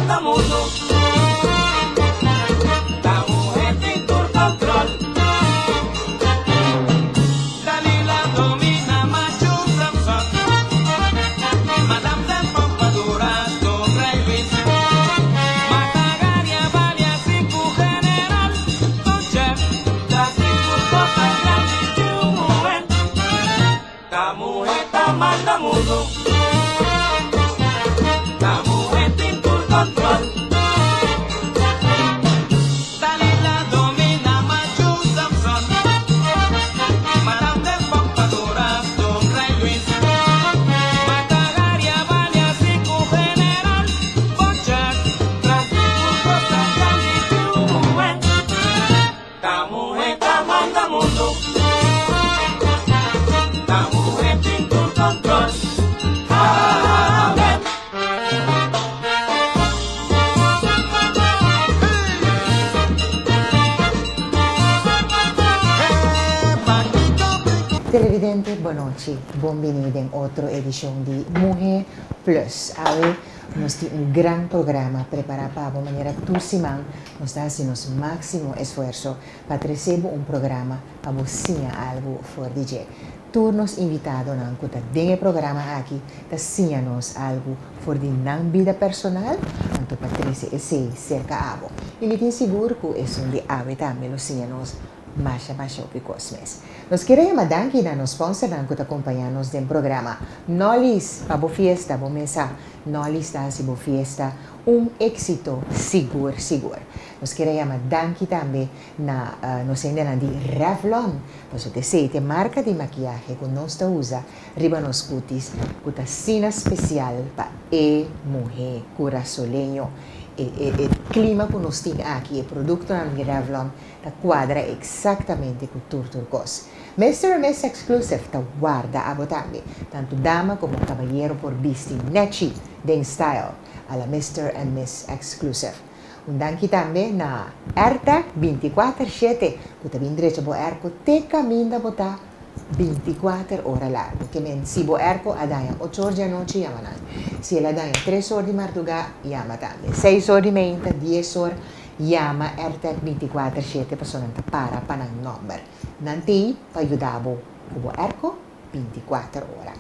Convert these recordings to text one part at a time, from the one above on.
manda mundo. La mujer tiene tu control. Dalila domina macho Samson. Madame de Pompadour, Don Rey Luis. Matagaria, Valia, Cinco General. Don Chef, la Cinco Cosa Grande de un momento. La mujer está manda mundo. La mujer tiene tu control. Dalila domina macho Samson. Madame de Pompadour, Don Rey Luis. Matagaria, Valia, Cinco General. Don Chef, la Cinco Cosa Grande de un momento. La mujer está manda mundo. La mujer tiene tu control. Amén. Televidente, boa noite. Bem-vindo em outra edição de Mujer Plus. Hoje nós temos um grande programa preparado para a maneira que toda semana nós estamos fazendo nosso máximo esforço para receber um programa para você algo for DJ. Todos invitados não que tem programa aqui, tá sim nos algo for de não vida personal, então Patrícia é cerca abo. E me tem seguro que é um de ave também lo sim nos mais picosmes. Nós queremos dar aqui na nos sponsor que acompanhamos no programa. Nós para a fiesta, vamos começar. Nós está se a fiesta éxito seguro. Nós queremos dar aqui também na nos ainda de Revlon, pois você sei tem marca de maquiagem que nós usa riba nos cutis, que tá sina especial para mulher corazoleño. O clima que nós temos aqui, o produto de Revlon, quadra exatamente com o turcos. Mr. and Miss Exclusive guarda a também, tanto dama como caballero por vestir nechi den style, a la Mr. and Miss Exclusive. Danke também na AirTag 24/7, que também direito bo erco te caminha botar 24 horas largo, que men si bo erco adaia 8 horas da noite yamanan. Se ela adaia 3 horas de madrugada yama também, 6 horas de manhã, 10 horas yama AirTag 24/7 para para panang number. Nanti pa ayudabo bo erco 24 horas.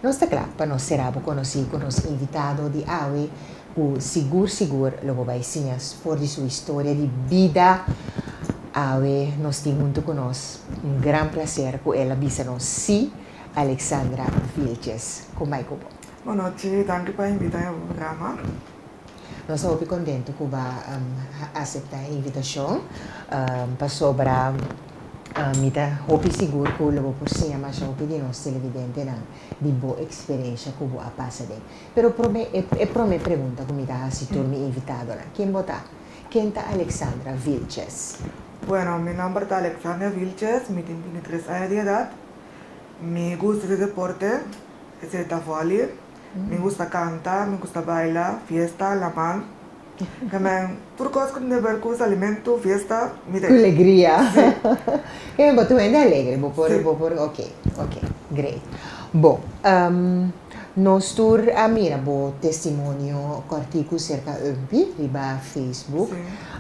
Nossa clapa nós será conhecido com os invitados de hoje, o seguro logo vai ensinar por sua história de vida. Hoje nós temos junto com nós grande prazer com ela visando si Alexandra Vilches. Como é que Boa noite, danke por invitar ao programa. Nós estamos contentes que vai aceitar a invitação para sobre mita hopi seguro que logo por cima mas hopi de nós televidente não de boa experiência que vai passar bem. Pero prome pergunta que me dá se tu me invitado lá. Quem botar? Quem está Alexandra Vilches? Bueno, mi nombre es Alexandra Vilches, me tengo 23 años de edad. Me gusta el deporte, es el volley. Me gusta cantar, me gusta bailar, fiesta, la man. Também, por causa que de ver com os alimentos, fiesta, me dá alegria. Que me botou ainda alegre, ok, great. Bom, nós tur a mira bo testemunho cortico cerca umpi riba Facebook.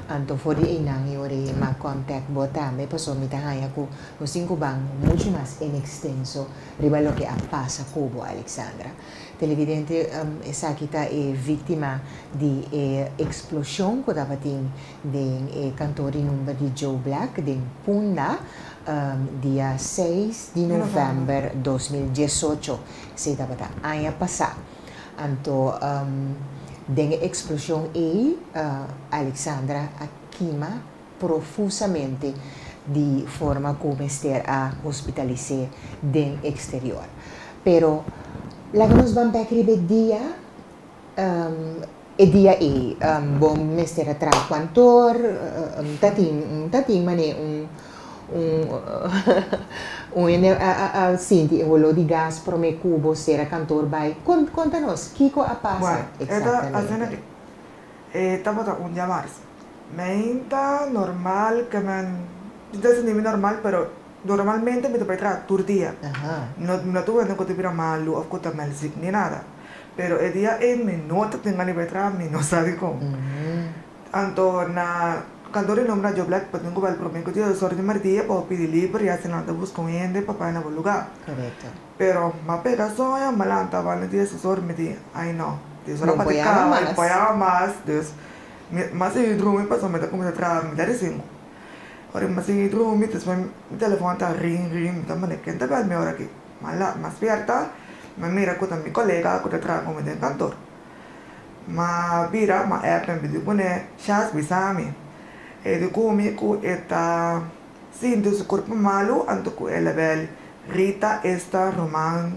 Anto for de inang yore ma contact bo também passou me tahaya ko no cinco bang muito mais em extenso riba lo que passa cubo Alexandra. Televidente essa kita é vítima de explosão que estava tendo de cantor em número de Joe Black de Punda dia 6 de novembro de 2018 se estava ano passado. Então den explosão aí Alexandra queima profusamente de forma como estar a hospitalizar den exterior. Pero lá que nós vamos para dia dia bom mestre atrás cantor tatim mane senti o di gas pro me cubo sera cantor vai conta-nos Kiko a passa exatamente estamos a llamarse me está normal que me entonces ni normal pero normalmente me toca entrar tur día no tuve no que te malo o que te mal ni nada pero el día me nota tenga libertad, me no sabe cómo. Anto na cantor nombre yo black pues tengo el problema que yo sorry martilla para pedir libre y hacen anda buscando papá en algún lugar. Correcto. Pero ma pega soya malanta vale dia sorry me di ay no. Dia Não apoiava mais, Deus. Mas eu dormi passou me como se trava me dar cinco. Ora mas eu dormi depois mi telefone tá ring tá mane quem tá bem me hora aqui. Mala mas perto, mas mira com mi colega com trava como de cantor. Ma vira ma app me di pone chas bisami. E di come cu eta sinto su corpo malo anto cu elevel Rita esta Roman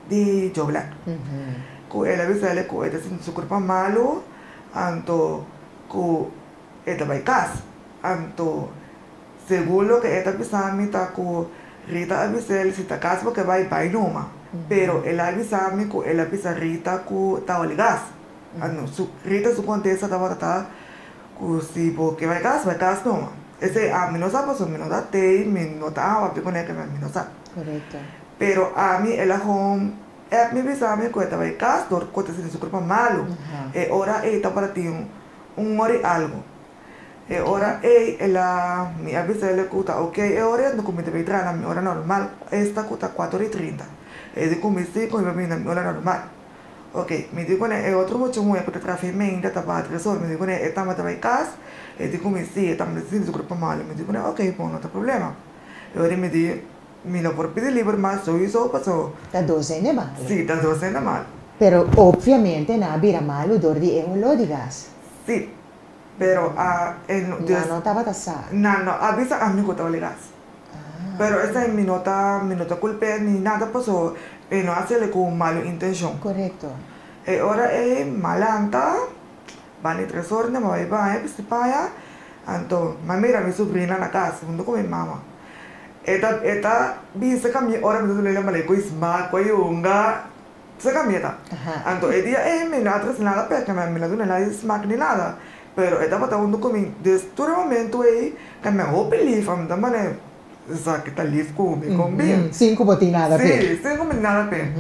di Jobla. Cu elevel cu eta sinto su corpo malo anto ku eta baikas anto seguro que eta bisami ta ku Rita avisel si ta cas porque vai numa pero el avisami ku el avisa Rita ku ta oligas ano su Rita su contesta ta bata ku si porque vai cas numa ese a mí no sabe so mí no da te mí no ta va con que mí no sabe Correcto. pero a mí el home mi bisami ku eta baikas dor ko te sin su cuerpo malo e ora eta para ti un ori algo. E ora ela mi avisa le cuta ok e ora no come deve entrare la ora normal esta cuta 4:30 e di come si con mi ora normal ok mi dico ne e otro mucho muy porque trafficamente ta pa tresor mi dico ne e tama vai cas e di come si e tama si su gruppo male mi dico ne ok poi non c'è problema e ora mi di mi no por pedir libre más so hizo pasó Da docene malo. sì da docene mal Pero ovviamente na bira malo dor di lo di gas. sì pero No estaba tasada. no avisa a mí que te gas pero esa es mi nota culpa ni nada pasó y no hacerle con mala intención Correcto. ahora es malanta van y 3 horas me va a pues para anto mira mi sobrina en la casa junto con mi mamá esta dice que mi hora me duele la maleco y smart con yunga se cambia anto el día me no atrás nada porque me la duele la smart ni nada pero esta pata junto con mi desde el momento ahí que me hope live am tamane esa que está live con bien 5 botinada sí 5 nada pe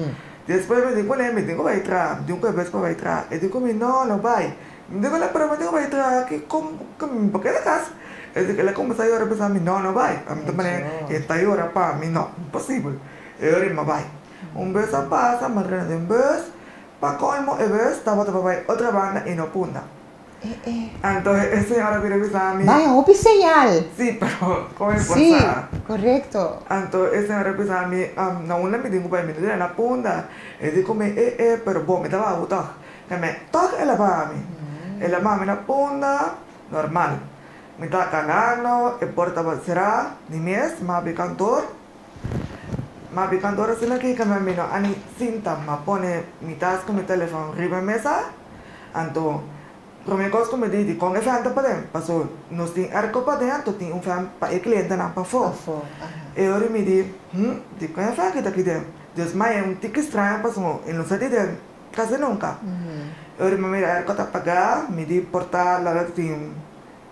después me digo me tengo que ir atrás digo que ves que voy a entrar y digo no va me digo la pero me tengo que ir atrás que como porque la casa es que la como sai ora pensar no va am tamane esta hora para mí no imposible ahora me va un bus pasa más grande un bus para colmo el bus estaba otra banda y no punta. Entonces, ese señor viene a mí. Vaya, opi señal. Sí, pero ¿cómo es Sí, correcto. Entonces, ese señor viene a mí, no una me dijo para mí, en la punta, y dijo, pero vos me estaba a botar. Que me toca el mami. El mami en la punta, normal. Me está canando, el porta será, ni mes, más cantor. Más cantor es la que me vino, ani cinta, me pone mi task con mi teléfono arriba de mesa. Entonces, Promia cosa come di con e fan pa dem passo non sti arco pa dentro ti un fan pa e cliente non pa fo e ora mi di con e fan che da chi dem Dios mai è un tic strano passo e non sa di dem casa nunca e ora mi arco ta paga mi di portare la team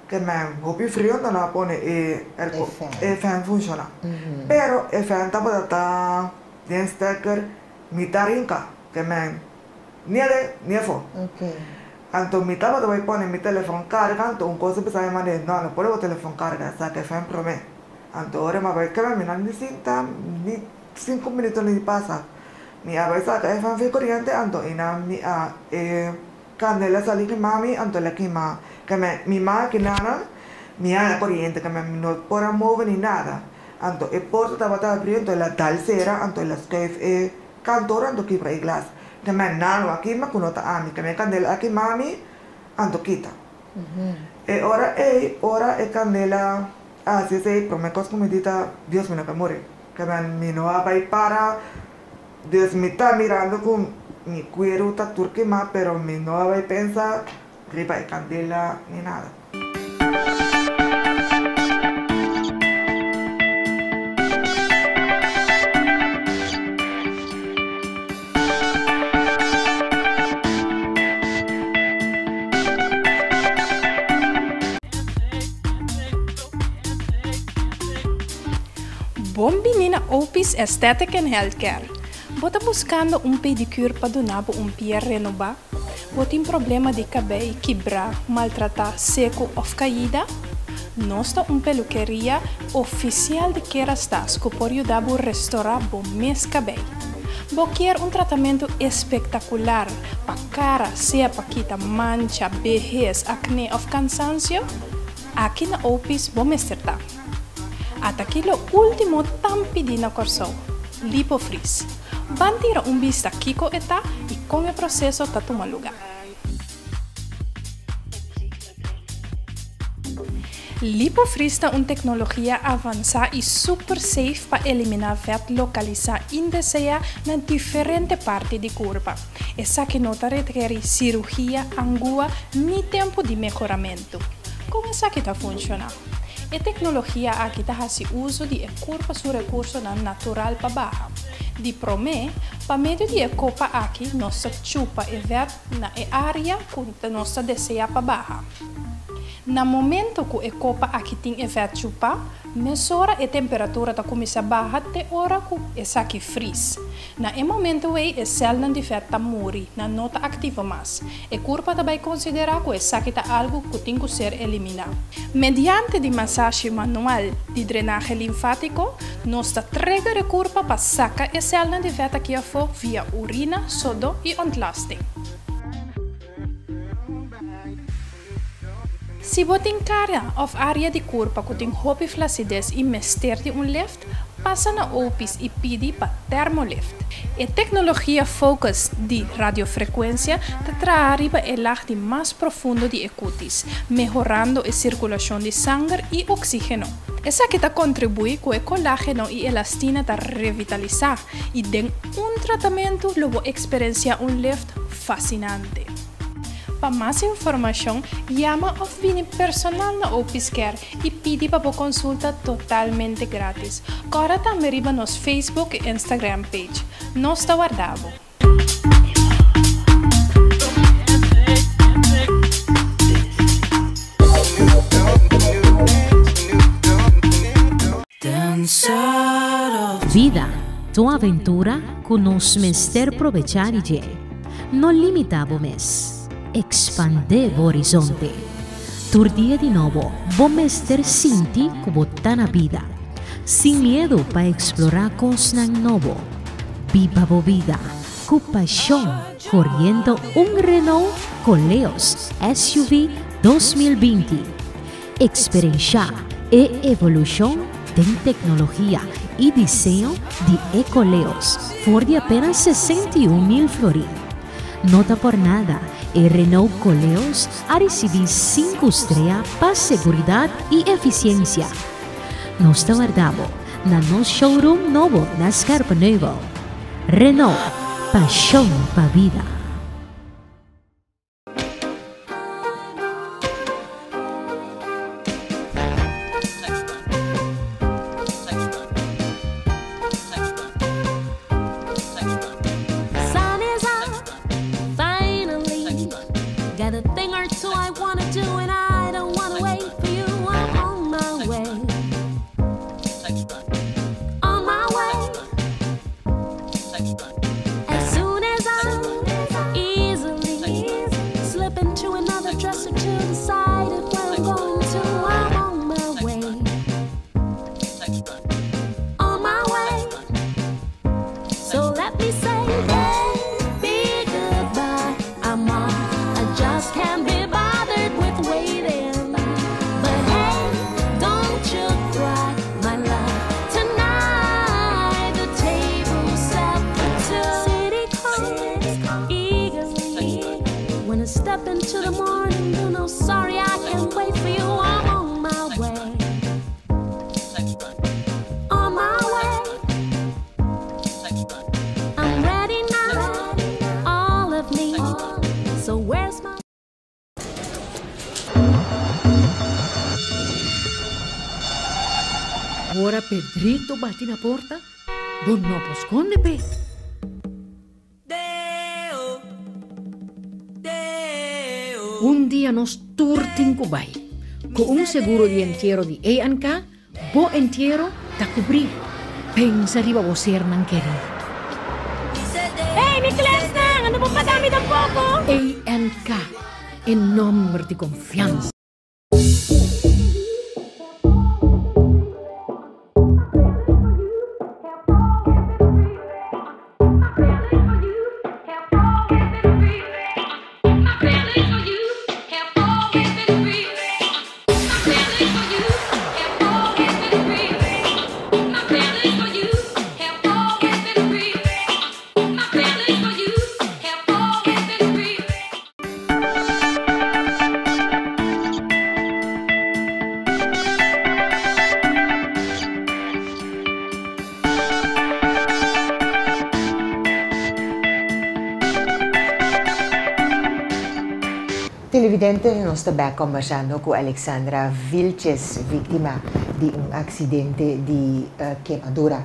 che me hopi frio non la pone e arco e fan funziona però e fan ta pa den stacker mi tarinka che me niente fo Ok. Anto mi tava dove pone mi telefono carga, anto un cosa pensava male, no potevo telefono carga, sa che fa per me. Anto ora ma vai che mi non mi sinta, ni 5 minuti non passa. Mi aveva che fa corriente, anto ina mi a candela sali che mami, anto la che ma che mi macchina mi ha la corriente che mi non può muovere ni nada. Anto e porta tava apriendo la tal sera, anto la scafe e cantore anto chi pre glass. Que me nano aquí me conota a mí que me candela aquí mami ando quita e ora candela así se promecos como dita Dios me la muere que me no va a para Dios me está mirando con mi cuero ta turquema pero me no va a pensar riba de candela ni nada. Bombinina Opis Aesthetic and Healthcare. você buscando pedicure para donar pé renovar? Você tem problema de cabelo quebrar, maltratar, seco ou caída? Nós temos peluqueria oficial de Kerastase que pode ajudar a restaurar o mês cabelo. Você quer tratamento espetacular para cara, seja para quitar mancha, vejez, acné ou cansancio? Aqui na Opis vamos estar. Até aqui o último tampi de na corso, LipoFreeze. Van tirar vista aqui com eta e com o processo está tomando lugar. LipoFreeze é uma tecnologia avançada e super safe para eliminar fat localizado indesejado em diferentes partes do corpo. Essa que não requer cirurgia, angua, nem tempo de melhoramento. Como essa que está funcionando? A tecnologia aqui faz uso de corpo seu recurso natural para barra. De promê, para meio de copa aqui, nós chupa e ver na área que nós desejamos para barra. No momento que a copa aqui tem efeito chupa, mesura a temperatura da começa a baixar até hora que essa aqui freeze. No momento que a célula de feto está morre, não está ativa mais. A corpo também considera que essa aqui está algo que tem que ser eliminado. Mediante de massagem manual de drenagem linfático, nós trigger a corpo para sacar a célula de feto aqui via urina, sodo e ontlasting. Se você tem cara ou área de corpo que tem roupa flacidez e mestre de lift, passa na Opis e pede para termolift. A tecnologia focus de radiofrequência traz arriba o lago mais profundo de cutis, melhorando a circulação de sangue e oxígeno. Essa que contribui com o colágeno e elastina a revitalizar e tem tratamento logo experiencia lift fascinante. Para mais informação, llama ou vine personal na Opis Care e pede para consulta totalmente grátis. Agora também riba nos Facebook e Instagram page. Nós está guardado. Vida, tua aventura com nos mester aproveitar e não limitava mes. Expande o horizonte. Tur dia de novo, vamos ter sentir como está na vida. Sem medo para explorar coisas novo. Viva a vida, com paixão, correndo Renault Koleos SUV 2020. Experienciar e evolução de tecnologia e desenho de Koleos, por de apenas 61.000 florins. Nota por nada, el Renault Koleos ha recibido 5 estrellas para seguridad y eficiencia. Nos guardamos en nuestro showroom nuevo na Scarpa Nuevo. Renault, pasión para vida. Ora Pedrito bate na porta, bon no posconde pe. Un dia nos turtin kubay, con un seguro de entierro de A&K, bo entierro ta cubrir, pensa riba bo ser nang querer. mí tampoco. A&K, en nombre de confianza. Televidente, nós estamos conversando com Alexandra Vilches, vítima de um acidente de queimadura.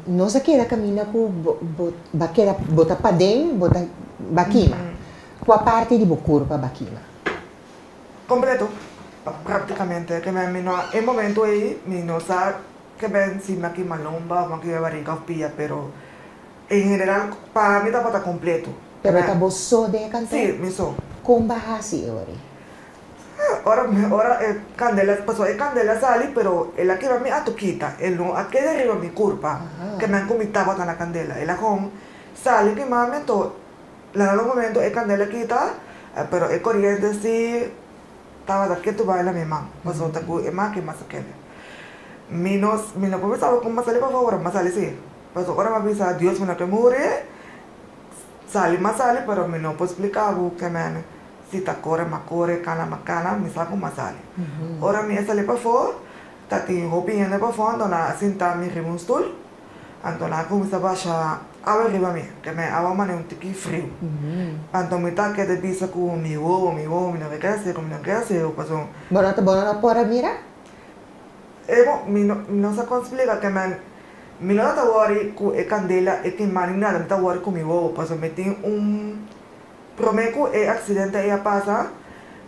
Nós aqui na caminha com bota para dentro, bota baquima. Qual parte de corpo baquima? Completo, praticamente. Que me en momento aí, no sabe que ven si me aquí malomba, me aquí barriga o pilla, pero en general para mí está completo. Pero está bosso de cantar? Sí, me so. Como bahasi ahora? Ahora candela, pasó de candela sali, pero el aquí va mi atuquita, el no, aquí de arriba mi curva, que me han comitado tan la candela, el ajón sale que mami todo, la no momento el candela quita, pero el corriente sí, estaba de aquí tu baila mi mamá, pasó te cu, más que más que mi no puedo saber cómo sale por favor, más sale sí, pasó ahora me avisa Dios me que muere, sale más sale, pero me no puedo explicar que me si ta corre, cana, me saco más sale. Ahora me sale para afuera, tati hopi yendo para afuera, entonces sienta mi rimustul, entonces como se vaya a ver arriba mí, que me hago mane un tiqui frío. Entonces me ta que te pisa con mi huevo, mi no me queda hacer, o pasó. Bueno, no puedo mira? No se explica que me no está worry con candela, que nada, me está worry con mi huevo, pasó metí un promeco accidente ella pasa,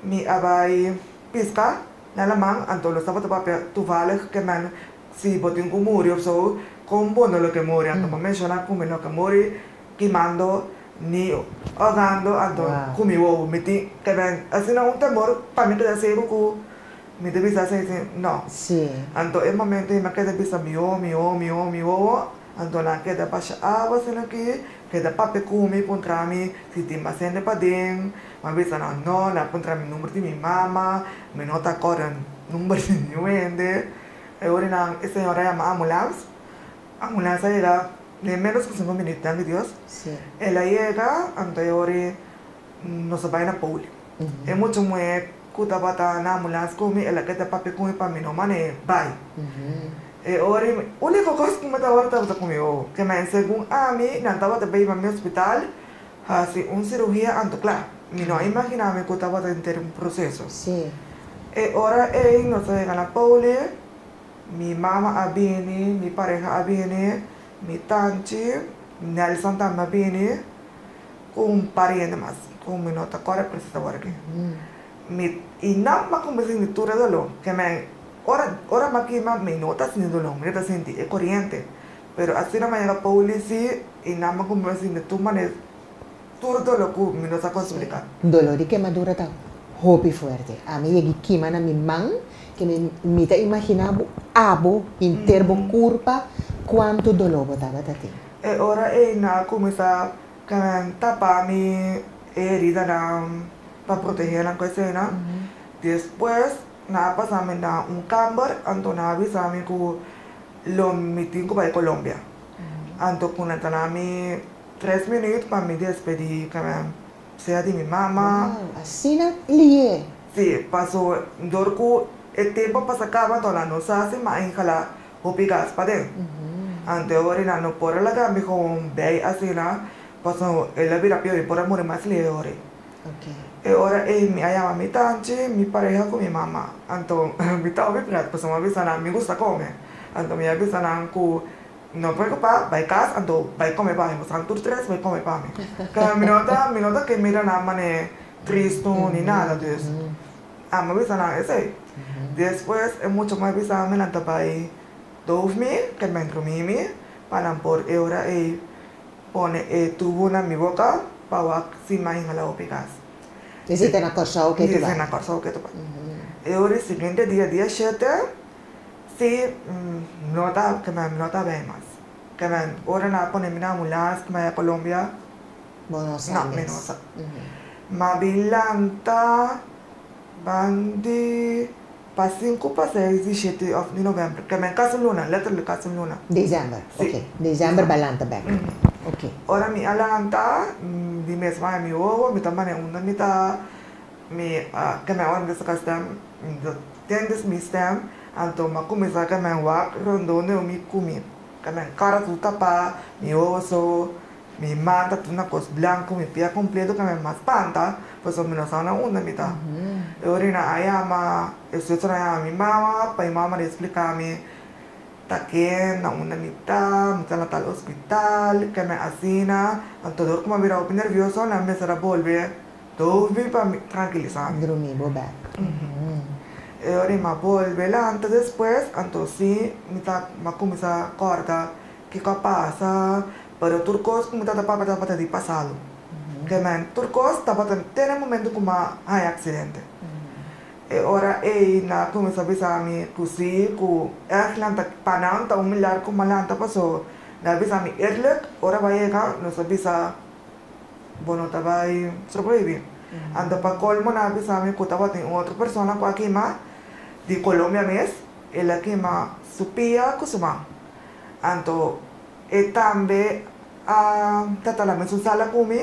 mi abai pisca, nada más, entonces estaba de papel, tu vale que man, si botín con murió, so, con bueno lo que muere, entonces menciona como lo que muere, quemando, ni ahogando, entonces, con mi huevo, metí, que man, así no un temor, para mí que de seguro que me debí hacer, no. Sí. Entonces, el momento me quedé pensando, mi huevo, entonces, que de pasar agua, sin aquí, que de papel come, contra mí, si te me hacen de padén, me avisa, no, la contra mi número de mi mamá, me nota corren, número de mi vende, y ahora esa señora llama ambulancia llega, de menos que 5 minutos, mi Dios, sí. Ella llega, entonces ahora no se va a ir a Pauli, es mucho muy, cuta bata na ambulancia come, ella que de papel come para mí no mane, bye. Ahora, única cosa que me estaba ahorita conmigo, que me según a mí, no estaba de ir a mi hospital, hace una cirugía, entonces claro, no imaginaba que estaba dentro de un proceso. Sí. Ahora, no se llega a la Pauli, mi mamá viene, mi pareja viene, mi tanchi, Nelson también viene, con un pariente más, con mi nota corre, pero se está aquí. Y nada más con mi cintura de dolor, que me Ahora aquí me nota sin dolor, me nota sin es corriente. Pero así no me llega policía y nada más como decir de tu manera, todo lo que me no saco explicar. Dolor y quemadura está hopi fuerte. A mí llegué quemando a mi man, que me te imaginaba abo, interbo curva, cuánto dolor estaba de ti. Ahora nada comienza a tapar mi herida para proteger la cocina. Después, nada pasa me da un camber, entonces avisame que lo metí para Colombia. Entonces con el 3 minutos para me despedir, que sea de mi mamá. Wow, así no lié. Sí, pasó, dorco, el tiempo pasa acaba, entonces no se hace más en jala o pigas para dentro. Entonces ahora no por la cambia con ve así na, pasó el vida peor y por amor más le ahora. Ahora me llama mi tanche, mi pareja con mi mamá. Entonces, mi tao me prat, pues me avisan, me gusta comer. Entonces me avisan que no puedo para, va a casa, entonces va a comer para mí. Entonces, 3 va a comer para mí. Que mi nota que mira nada más triste ni nada. Entonces, me avisan ese. Después, es mucho más avisan, me lanta para ir 2000, que me entró para por ahora pone tubo en mi boca. para si mais na opicas. Dizem na corção que tu Dizem vai. na corção que tu vai. E o seguinte dia 7, se nota que me nota bem mais. Que me ora na ponemina mulas que me Colômbia. Buenos Não, Aires. menos. Mabilanta bandi para 5, para 6 e 7 de novembro. Que me caso luna, literally caso luna. Dezembro, Sim. ok. Dezembro balanta back. Ok. Ora mi alanta, di mesma mi ovo, mi tamane una mita, mi que me ora dessa castam, tendes mi stem, anto ma começa que me wak rondone o mi kumi. Que me cara tu tapa, mi oso, mi mata tu na cos blanco, mi pia completo que me mas panta, pues o menos una mita. E ora na ayama, eu tra mi mama, pa mama explicar-me taken na una mitad, mitad na tal hospital, que me asina, todo como mira o nervioso, na me será volver, todo vi para tranquilizar. Dormibo back. E ora ma volve lá, antes después, anto si, mitad ma começa corta, que passa, pero turcos como tá para de passado. Que men turcos tá para ter momento como hay accidente. E ora na começa a pensar mi così cu lanta pananta millar com malanta passou na bisa mi ora vai chegar não sabe sa bono tá vai sobreviver anda para colmo na bisa mi cu tava tem outra pessoa com aqui ma de Colômbia mes ela que ma supia kusuma anto e também tata la sala kumi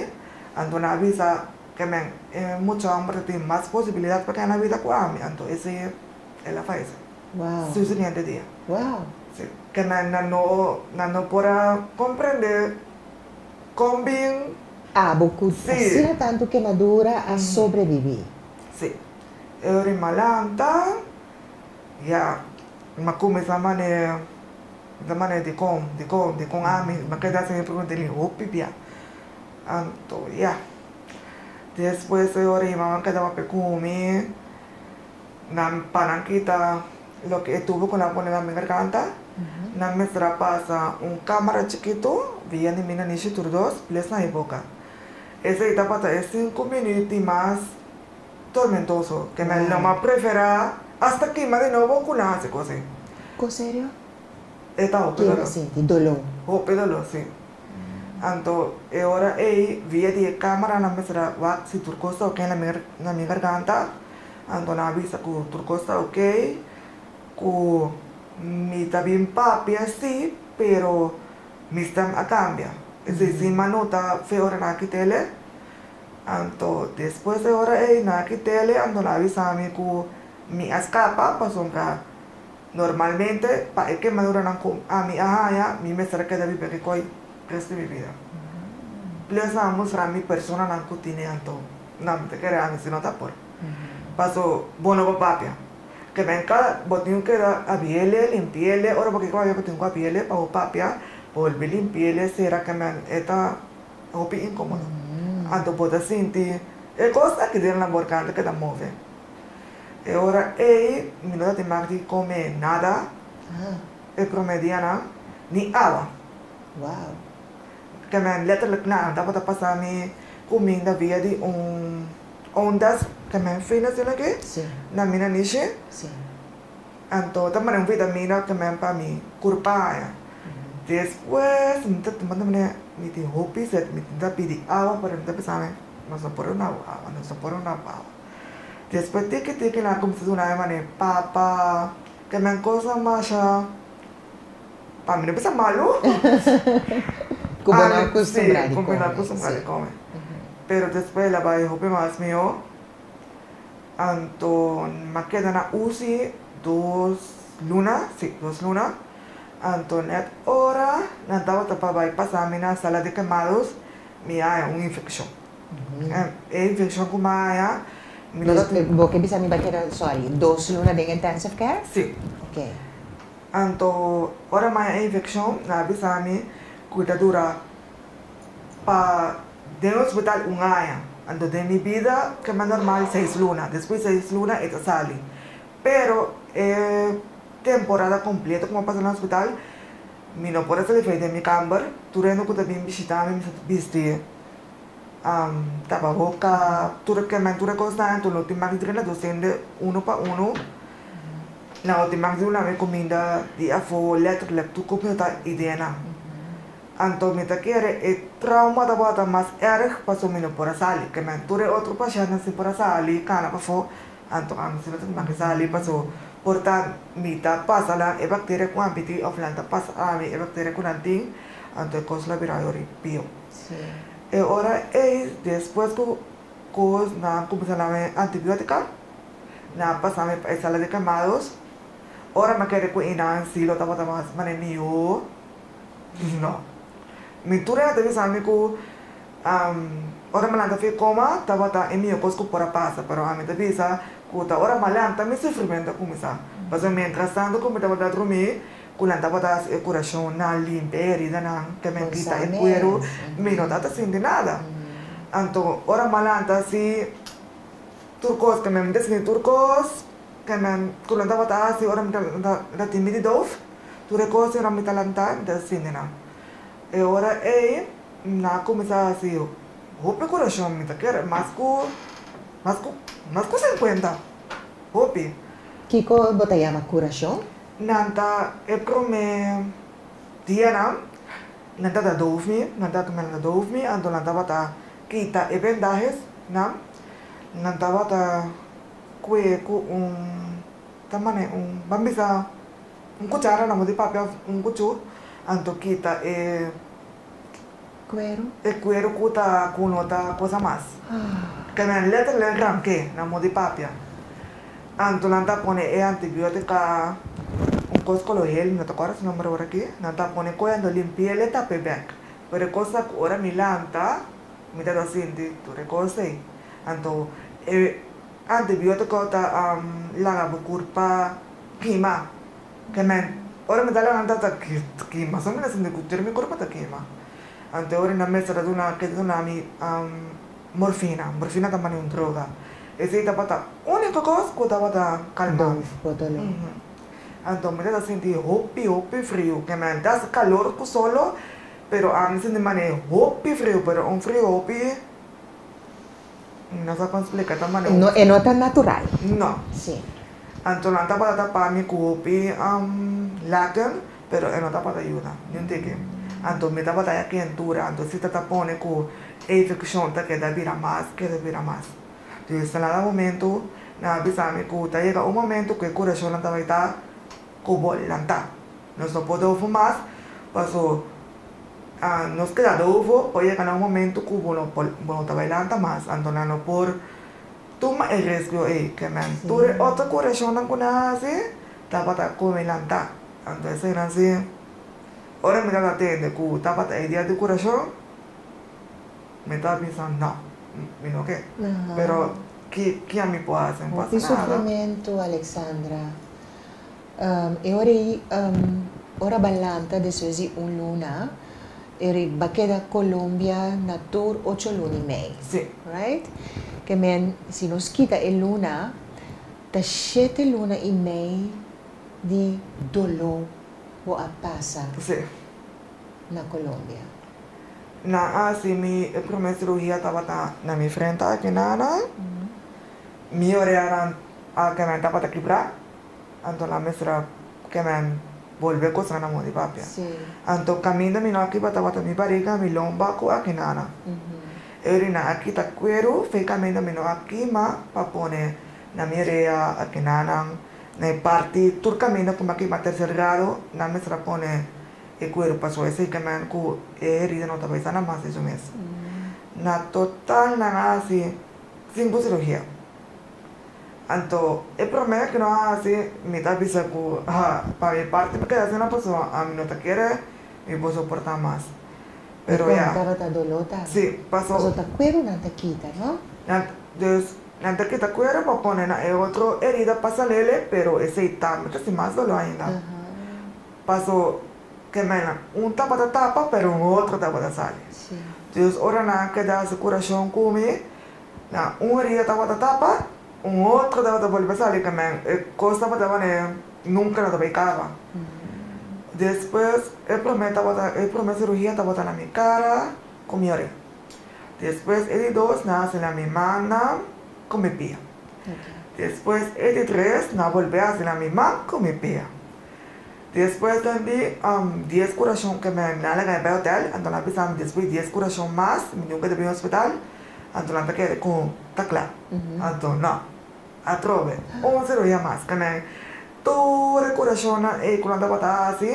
anto na bisa que me mucho hombre tiene más posibilidad para que en la vida con mí, entonces ese es la fase. Wow. Su siguiente día. Wow. Sí. Que no pueda comprender con bien. Beaucoup. Sí. Assim tanto que madura a sobreviver. Sí. Era malanta, ya, me começa a maneira de com a mim, me queda sem perguntar ele, o pipia. Então, ya. Después ahora mi mamá quedaba pecumi, para quitar lo que tuvo con la moneda en mi garganta, me pasa un cámara chiquito, bien de mina nishi turdos, plus na boca. Esa etapa es 5 minutos más tormentoso, que me lo más prefiera hasta que me de nuevo con la hace cosa. ¿Con serio? Esta o Que pedalo. senti dolor. O pedalo, sí. Anto, ora via di camera na mesra wak si turcosa ok na mi garganta. Anto na avisa ku turcosa ok. Ku mi tabin papi así, pero mi stem a cambia. Es decir, manota fe ora na kitele. Anto, después de ora na kitele, anto na avisa mi ku mi escapa, pasonga. Normalmente, pa que madura na a mi ahaya, mi mesra queda vive que koi resto de mi vida. Plus na mostrar mi persona na cutine anto. Na te querer a si nota por. Paso bono papapia. Que me encanta, botín que a biele, limpiele, ora porque como yo tengo a biele pa papapia, volver limpiele será que me eta hopi incómodo. Anto puedo sentir e cosa que tiene la borcante que da move. E ora mi nota te magdi come nada. E promediana ni agua. Wow. Que me letterlijk na dapat passar mi comida via de ondas que me fina sila que Sim. na mina niche Sim. anto também uma vitamina que me para mi curpa después me tomando mi ti hopi set mi da pidi agua para me pensar no se por una agua no se por una agua después tiki na como se una mane papa que me cosa más para mí no pesa malo. Como não acostumbrado. Sí, como no acostumbrado a comer. Pero después la vai hope más mío. Anto me quedan a UCI 2 lunas, sí, 2 lunas. Antonet ora, nantava tapa vai passar na sala de queimados, me há uma infecção. É infecção com maia. Você bisa me bater, sorry, 2 lunas de intensive care? Sim. Ok. Anto ora maia infecção, na bisa me cuidadora para de hospital ano. Anto de minha vida, que é normal 6 lunas. Depois 6 lunas, ela sale. Pero temporada completa, como passa no hospital, não pode sair de minha câmara. Turendo que também visitar, me viste tapaboca, tudo que men tudo costa, tu lo timang drena docente uno pa uno. Na o timang drena me comida di afo letterlijk tu kopita idena. Anto me ta quiere trauma da bota mas erg paso mino por sali, que men tudo outro paciente se por sali, kana pa fo, anto se me sali paso porta mita pasa la e bacteria quantity of lanta pasa a mi e bacteria quantity anto e cos la virayori pio. Sí. E ora después cos na começa na antibiótica na pasame pa sala de quemados. Ora me quere ina si lo tava mas mane mio. No. Mi tura deve sami ku ora malanta fi coma tava ta e mio cos por passa, pero a mi te visa kuta ora malanta mi sofrimento começa. Mas mientras tanto como tava da dormir kulanta bota e coração na limperi da nan que me quita el cuero mi no tata sin de nada. Anto ora malanta si turcos que me desni turcos que me kulanta bota si ora mi da timidi dof tu recos ora mi talanta da sin de nada. E ora na começa assim hope coração mi ta quer masco 50 hope Kiko botayama curasyon? Nanta e prome diana nanta da dovmi nanta come da dovmi ando nanta bata kita e vendajes nanta bata ku tamane bambisa cuchara na modi papel cuchu ando kita cuero kuta kunota cosa más que me letra le ranque na modi papel anto nanta pone antibiotica cosco lo gel, no te acuerdas su nombre por aquí, nanta pone cuando limpie le tape back, pero cosa ora mi lanta, mi te sinti, tu recose, anto antibiótico ta la curpa quima, que men, ora me da la lanta ta quima, son me sin de mi curpa ta quima, ante ora na mesa de una que de una mi morfina también un droga, ese tapata única cosa que tapata calma. Anto me da sentir hopi frío, que me da calor solo, pero a mí se me maneja hopi frío, pero un frío hopi no sé cómo explicar esta manera. No, no tan natural. No. Sí. Anto no está para tapar mi hopi lagen, pero no está para ayuda. ¿No entiendes? Anto me está para aquí en dura, anto si te tapone con infección te queda vira más. Entonces en cada momento na avisame que llega un momento que el corazón no va a estar como lanta. Nos no podemos fumar, pasó nos queda dovo, hoy llega un momento que no te va a lanta más, andando por toma el riesgo que me dure otro corazón no conoce, te va a comer lanta. Entonces era así, ahora me da atende que te va a idea de corazón, me está pensando no qué, pero ¿qué a mí puede hacer? No pasa nada. Sufrimiento, Alexandra. Ora ballanta después de un luna, va queda Colombia natur 8 luni mei. Sí. Right? Que men, si nos quita el luna, ta 7 luna y mei di dolor o a pasa sí. Na Colombia. Na así mi primera cirugía estaba na mi frente aquí nada. Mi oreja que me estaba quebrar. Anto la mesra que me volve cosa na modi papia. Sí. Anto camino mi no aquí estaba mi barriga, mi lomba ko aquí nada. Erina aquí ta cuero, fe camino mi no aquí ma pa pone na mi oreja aquí nada. Na parte tur camino como aquí ma tercer grado, na mesra pone el cuero pasó ese que me cu herida no estaba sana más eso mes. Na total na así sin cirugía. Anto el problema que no hace mi tapisa ku para mi parte porque hace una persona a mí no te quiere y puedo soportar más. Pero ya. Estaba dolota. Sí, pasó. Pasó ta cuero na te quita, ¿no? Na te quita cuero para poner otro herida para salirle, pero ese está mucho más dolor ainda. Pasó que me un tapa de tapa, pero un otro tapa de sale. Sí. Entonces ahora na queda su corazón come, na un herida tapa de tapa, un otro tapa de volver a salir que me cosa para nunca lo becaba. Después el primer cirugía estaba en mi cara con mi oreja. Después, el 2, nace la misma, na come pia. Después, el 3, na vuelve a hacer la misma, come pia. Después también 10 corazón que me nala en el hotel, entonces pisamos después 10 corazón más, me dio que de hospital, entonces la que con tacla, entonces no, a trove, 11 días más, que me todo el corazón con la tabata así,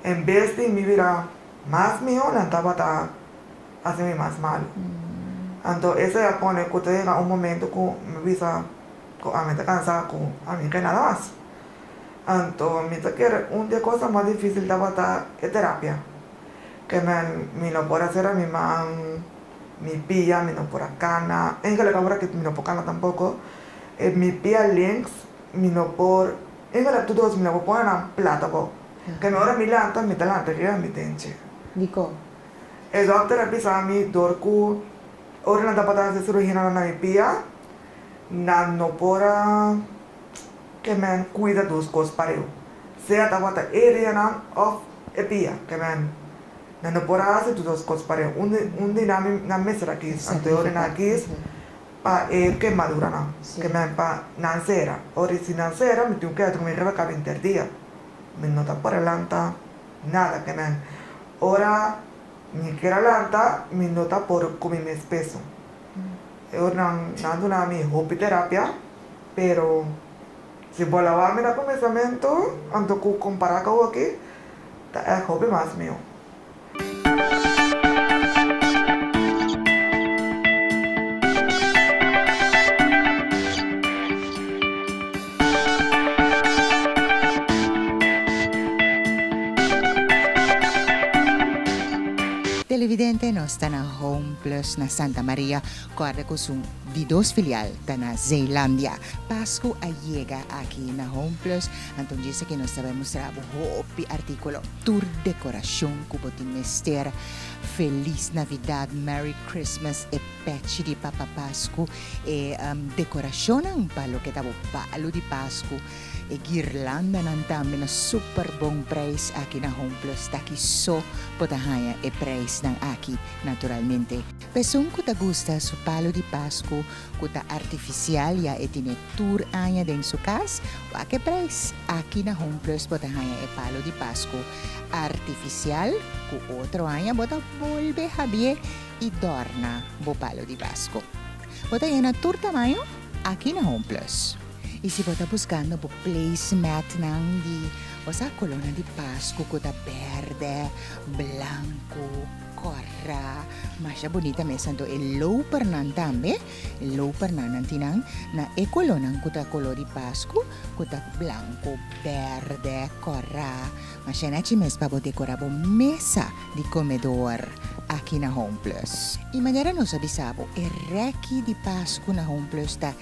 en vez de mi vida más mío, la tabata hace más malo. Entonces eso ya pone que te llega un momento que me visa, a mí te cansa, a mí que nada más. Entonces, una cosa más difícil es terapia. Que me lo puedo hacer a mi man, mi pilla, me no por cana. En que la cabra que me no por cana tampoco. Mi pilla links, me no por. En que la todos me lo ponen en plata. Que me ahora mi lanta, mi talante, que era mi tenche. Dico. El doctor empieza a mi dorku. Ahora la tapata de cirugía na mi pilla. No por. Que me cuida dos cosas para eu. Sea tabata aérea of epia, que me no por hacer dos cosas para eu. Na mesa aqui, anterior na aqui, para que madura na, que me pa nancera. Ora se nancera, me tenho que dormir cada 20 días. Me não tá por lanta nada que me. Ora me quero lanta, me não tá por comer mais peso. Eu não na mi hobby terapia, pero si voy a lavarme el comenzamiento, antes de comparar con aquí, es el hobby más mío. Televidente no está na Home Plus na Santa Maria, guarda com sum de 2 filial da na Zeilândia. Pasko llega aqui na Home Plus, então diz que nós sabemos mostrar o artículo Tour Decoração Cubotin Mester, Feliz Navidad, Merry Christmas e patch de Papa Pasco e decoração um palo que tava palo de Pasco e guirlanda nantami na super bom preço aqui na Home Plus, daqui só potahanha e preço ng aqui naturalmente. Pesong ko ta gusta su palo di Pasko, ko ta artificial ya e tine tour anya den su kas, wake price aqui na Home Plus potahanha e palo di Pasko artificial, ko otro anya bota volve habie e dorna bo palo di Pasko. Bota yan na tour tamayo aqui na Home Plus. E se você está buscando o placemat ng di sa colonna di Pasko, kuta verde, blanco, corra, masya bonita mesando e low per nan tambe, low per nan tinang na e colonna kuta color di Pasko, kuta blanco, verde, corra, masya na chimes pa bo decorabo mesa di comedor aqui na Home Plus. E maneira nos avisabo, e reki di Pasko na Home Plus ta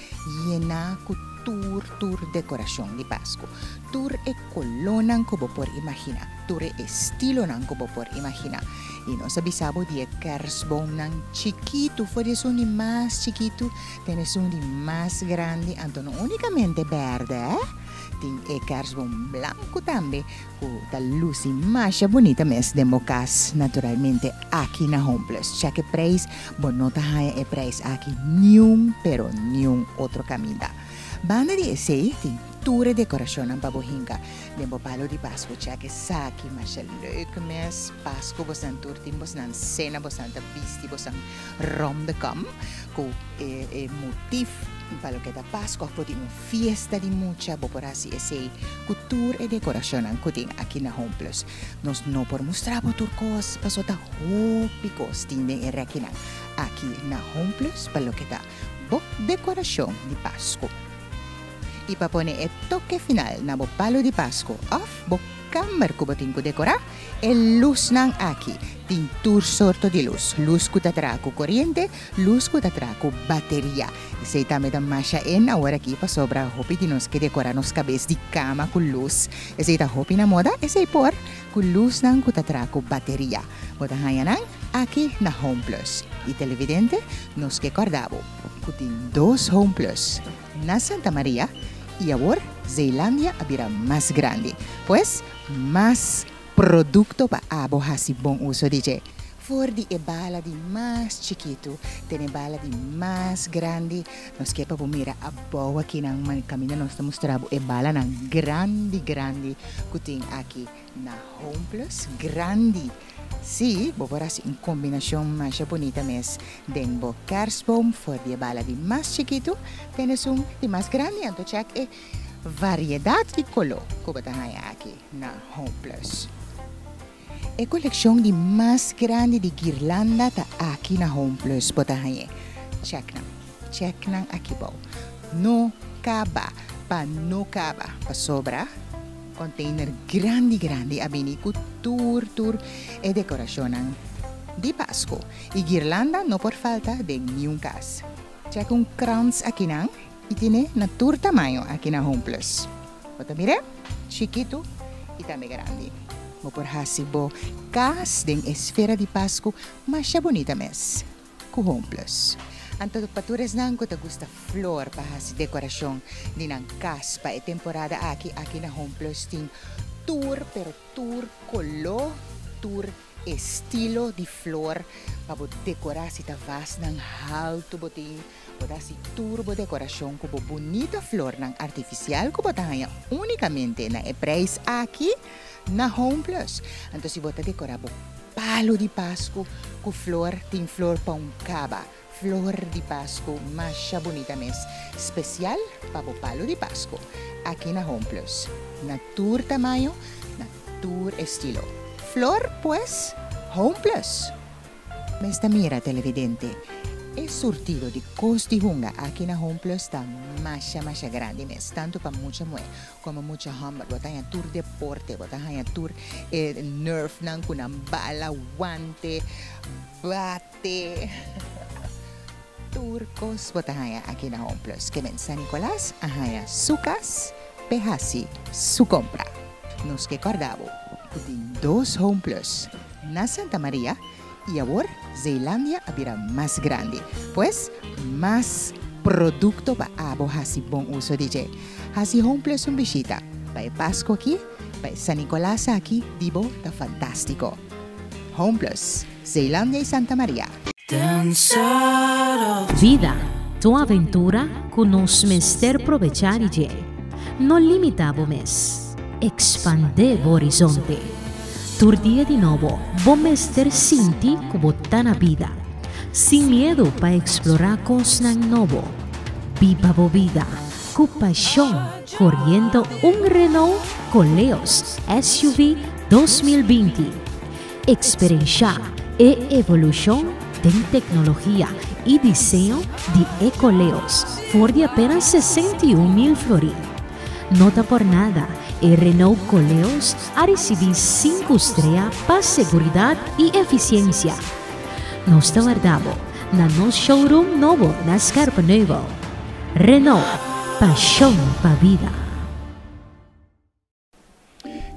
yena tour decoração de Pasko. Tour e colonang ko por imagina. Tour e estilo nang ko por imagina. E nós avisamos de kersboom ng chiquito. Puedes un de más chiquito, tienes un de más grande. Então, não unicamente verde, tem e kersboom blanco também. Com a luz mais bonita mesmo de mocas, naturalmente, aqui na Home Plus. Já que preço, bom, não tá e preço aqui, nenhum, pero nenhum outro caminho. Banda di essay, tem tour decoração ang pabuhinga. Dembo palo di Pasko, tja que saki, mas leuk mes. Pasko bosan tour, tim bosan cena, bosan ta bisti, bosan rom de kam. Ko motif, palo que da Pasko, po di mo fiesta di mucha, bo por así essay. Ko tour decoração ang kuting aqui na Home Plus. Nos no por mostrar po turcos, pasota hopicos, tinde rekinang. Aqui na Home Plus, palo que da bo decoração di Pasko. Ipapone e toque final na bo palo di Pasko off bo camera ko botin ko dekora e luz ng aki tintur sorto di luz ko tatraco corriente, luz ko tatraco bateria. Sei tame da masya en awara ki pa sobra hopi dinos que decora nos cabez di cama con luz. Sei ta hopi na moda sei por con luz ng ko tatraco bateria. Botahanyan ang aki na Home Plus. E televidente nos que cordabo kutin 2 Home Plus na Santa Maria y ahora Zeilândia abrirá más grande, pues más producto para abo hasi bom uso DJ. For di bala di mas chiquito, tem bala di mas grande. Nós que para mira a boa aqui nang caminho nós estamos trabo bala nang grande kuting aqui na Home Plus grande. Sí, boboras en combinación más bonita mes. Denbo kerstboom for di bala di mas chiquito, tienes un di mas grande, entonces variedad de color que batahaya aqui na Home Plus. E colección de más grande de guirlanda ta aqui na Home Plus botahaye. Check nang aqui bo. No caba, pa sobra. Container grande abini ku tour e decoración di Pasko. E guirlanda no por falta de ni un cas. Check un crowns aqui nang e tiene na tour tamaño aqui na Home Plus. Bota mire, chiquito e também grande. Mo por hasibo cas den esfera di Pasko mas bonita mes ku Home Plus. Anto patures nang ko ta gusta flor pa hasi dekorasyon din ang kas pa temporada aqui na Home Plus ting tour pero tour color tour estilo di flor pa bo dekorasi ta vas ng alto boting o si turbo dekorasyon ko bo bonita flor ng artificial ko botanya unicamente na price aqui na Home Plus. Anto si bota decorabo palo di Pasko ku flor ting flor pa un caba. Flor di Pasko mas bonita mes. Special pa bo palo di Pasko. Aqui na Home Plus. Na tour tamaño, na tour estilo. Flor pues Home Plus. Mesta mira televidente. El surtido de costi hunga aqui na Home Plus está más grande mes, tanto para mucha mujer como mucha hamburg. Botanya tour deporte, botanya tour nerf nang kunang bala, guante, bate. Turcos botanya aqui na Home Plus. Que men San Nicolás, ahaya sukas, pehasi, su compra. Nos que cordabo, putin 2 Home Plus na Santa Maria. Y ahora, Zelandia abrirá más grande, pues más producto para abo hasi bon uso DJ. Hasi Home Plus un visita, para Pasko aquí, para San Nicolás aquí, dibo, está fantástico. Home Plus, Zelandia y Santa María. Vida, tu aventura con nos mester aprovechar y no limitavo mes, expande horizonte. Turdia di nuevo, bomester sinti kubotana vida. Sin miedo para explorar cosas nuevo. Viva vida, con pasión, corriendo un Renault Koleos SUV 2020. Experiencia e evolución de tecnología y diseño de Koleos por de apenas 61,000 florins. Nota por nada, el Renault Koleos ha recibido 5 estrellas para seguridad y eficiencia. Nos guardamos en nuestro showroom nuevo na Scarpa Nuevo. Renault, pasión para vida.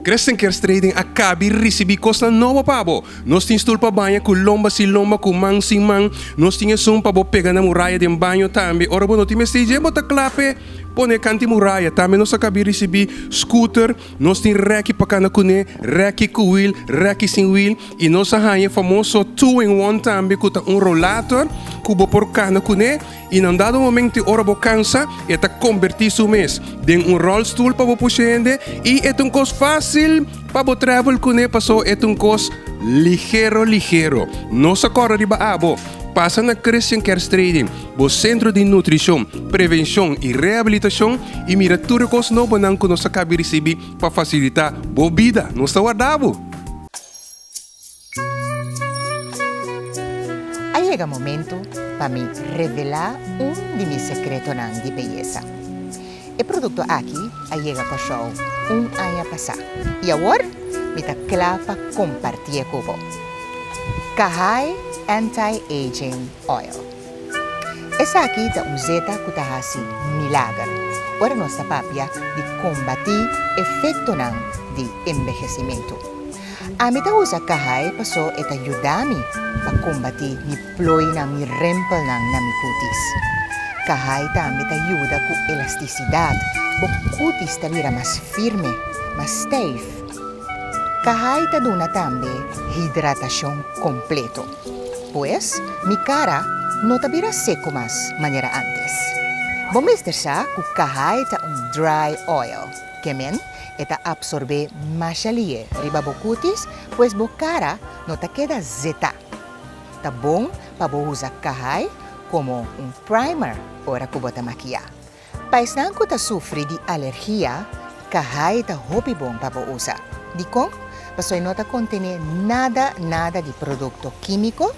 Crescent Kerstrading acabi recebi costa nova pabo. Nós temos tudo para banho com lomba si lomba com man si man. Nós temos som para pegar na muralha de banho também. Ora bom, nós temos CJ bota clape. Pone canti muralha, também nós acabamos de receber scooter, nós temos rec para cana cune, rec com wheel, rec sem wheel, e nós arranha famoso 2-in-1 também com um rollator, cubo por cana cune, e num dado momento ora bo cansa, e tá convertir su mês em rollstool para bo puxende, e é um coisa fácil para bo travel cune, passou é um coisa ligeiro. Nós agora de baabo. Passa na Crescent Kerstrading, o Centro de Nutrição, Prevenção e Reabilitação e mira tudo que nós não que nós acabamos de receber para facilitar a vida. Nós estamos guardando. Aí chega o momento para me revelar de meus secretos de beleza. O produto aqui chega para show ano passado. E agora, me está claro para compartilhar com você. Kahai Anti-Aging Oil. Essa aqui é usada que está milagre. Ora nossa papia de combater efeito de envelhecimento. A mim usa kahai para ajudar-me a combater mi ploi na mi rempel na mi cutis. Kahai também ajuda com elasticidade. O cutis talira mais firme, mais safe. Kahai ta duna tambe hidratación completo. Pues, mi cara no tabira seco más manera antes. Bomester sa ku kahai ta un dry oil. Kemen, eta absorbe mashalie riba bokutis, pues bo cara no ta queda zeta. Ta bom pa bo usa kahai como un primer ora ku bota maquia. Paisnan ko ta sufri di alergia, kahai ta hopi bom pa bo usa. Di kong, pasoy no ta contiene nada di producto químico,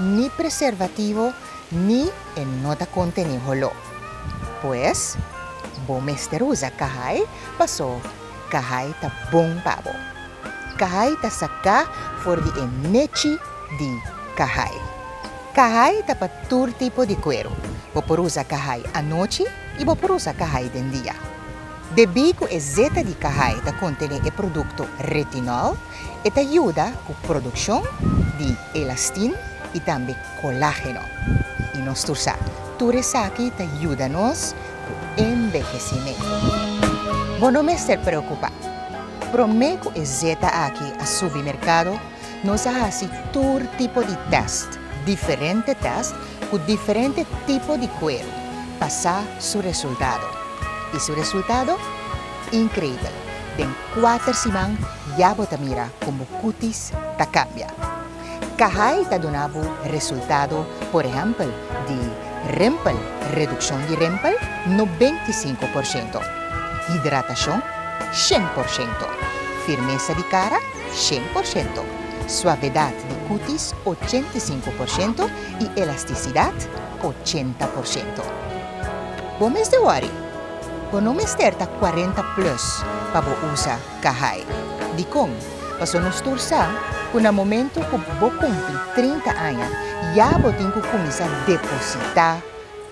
ni preservativo, ni no ta contiene holo. Pues, bomester usa kahai, paso kahai ta bom pabo. Kahai ta saka for di enechi di kahai. Kahai ta patur tipo di cuero. Por usa kahai anoche e por usa kahai den dia. De bico e zeta di kahai ta contiene e producto retinol e ta aiuta cu production di elastin e tambe colágeno. E nos tursa, turesaki ta aiuta nos cu envejecimento. Bueno me ser preocupa. Promeco e zeta aqui a supermercado nos hace tur tipo di test, diferente test con diferente tipo de cuero, pasa su resultado. Y su resultado, increíble. En 4 semanas ya bota mira como cutis ta cambia. Kahai ta donavo resultado, por ejemplo, de rimpel, reducción de rimpel, 95%. Hidratación, 100%. Firmeza de cara, 100%. Suavidad de cutis 85% y elasticidad 80%. Bomes de wari, no me esterta 40 plus para usar kahai. Di kong, paso nos tursa, kuna momento ko bo cumpli 30 años, ya bo tengo kumisa depositar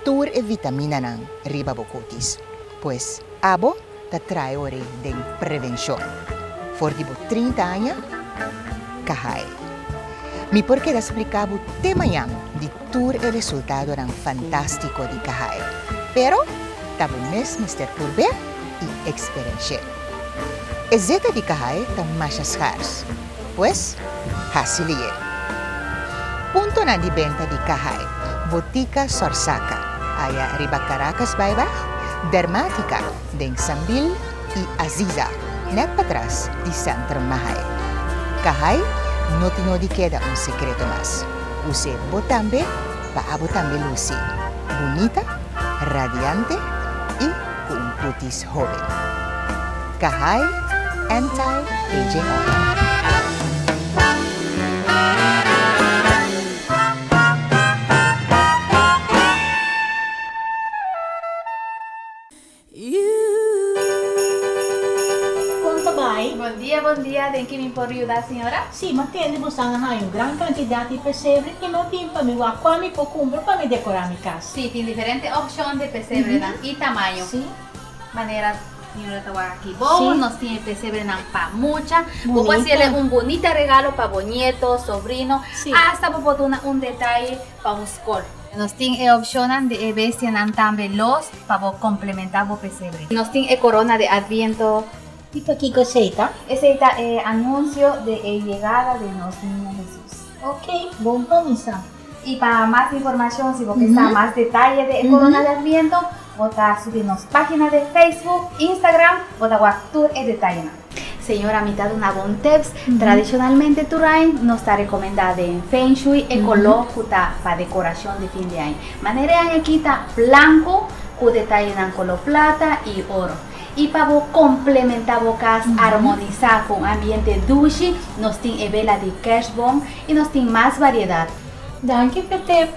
tur e vitamina nang riba bo cutis. Pues, abo ta trae ore de prevención. For di bo 30 años, kahai. Mi porque da explicavo te manhã de tur e resultado eran fantástico de kahai. Pero, tabo mes mister por ver e experienciar. E zeta de kahai tam machas raras. Pues, hasilie. Punto na di venta de kahai. Botica Sorsaka. Aya riba Caracas Baibach. Dermática de Sambil e Aziza. Net patras de Centro Mahai. Kahai, no tino di queda un secreto más. Use botambe, paabo tambe luci. Bonita, radiante y con un cutis joven. Kahai Anti-Aging Oil. Bom dia. Tem que me por ajudar, senhora? Sim, mas temos uma grande quantidade de pesebre que não tem para me qual me compro para me decorar minha casa. Sim, tem diferentes opções de pesebre e tamanho. Sim. Maneira, senhora, está aqui. Bom, nós temos pesebre para mucha. Vou fazer bonito regalo para o nieto, sobrino, hasta para botar detalhe para o escola. Nós temos a opção de vestir também los para complementar o pesebre. Nós temos a corona de adviento. ¿Y aquí qué aceita? Aceita es anuncio de llegada de nuestro niño Jesús. Ok, bom comenzar. Y para más información, si vos querés más detalle de Corona de Adviento, vota subir nuestra página de Facebook, Instagram, vota tour y detalle. Señora, mitad de una bon tips, tradicionalmente Turain nos está recomendada en Feng Shui y color para decoración de fin de año. Manera de aquí está blanco, con detalle en color plata y oro. Y para complementar casa, armonizar con ambiente dulce, nos tiene vela de Kershbomb y nos tiene más variedad. Danke für Tipp.